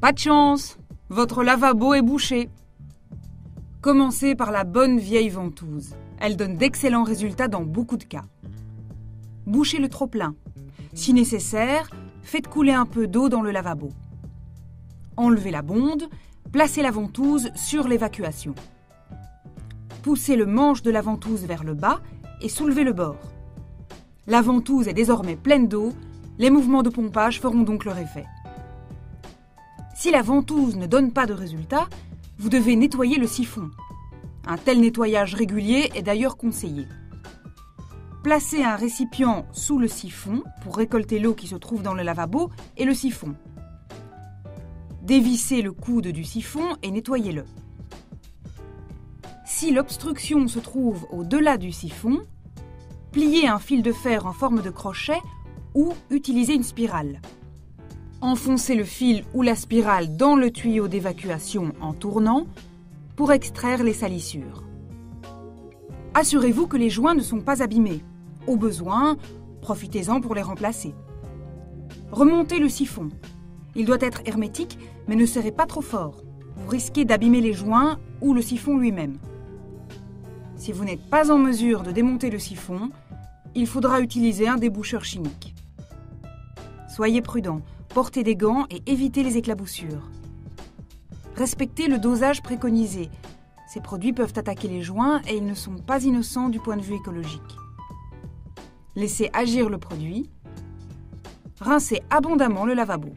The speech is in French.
Pas de chance, votre lavabo est bouché. Commencez par la bonne vieille ventouse. Elle donne d'excellents résultats dans beaucoup de cas. Bouchez le trop-plein. Si nécessaire, faites couler un peu d'eau dans le lavabo. Enlevez la bonde, placez la ventouse sur l'évacuation. Poussez le manche de la ventouse vers le bas et soulevez le bord. La ventouse est désormais pleine d'eau, les mouvements de pompage feront donc leur effet. Si la ventouse ne donne pas de résultat, vous devez nettoyer le siphon. Un tel nettoyage régulier est d'ailleurs conseillé. Placez un récipient sous le siphon pour récolter l'eau qui se trouve dans le lavabo et le siphon. Dévissez le coude du siphon et nettoyez-le. Si l'obstruction se trouve au-delà du siphon, pliez un fil de fer en forme de crochet ou utilisez une spirale. Enfoncez le fil ou la spirale dans le tuyau d'évacuation en tournant pour extraire les salissures. Assurez-vous que les joints ne sont pas abîmés. Au besoin, profitez-en pour les remplacer. Remontez le siphon. Il doit être hermétique, mais ne serrez pas trop fort. Vous risquez d'abîmer les joints ou le siphon lui-même. Si vous n'êtes pas en mesure de démonter le siphon, il faudra utiliser un déboucheur chimique. Soyez prudent, portez des gants et évitez les éclaboussures. Respectez le dosage préconisé. Ces produits peuvent attaquer les joints et ils ne sont pas innocents du point de vue écologique. Laissez agir le produit. Rincez abondamment le lavabo.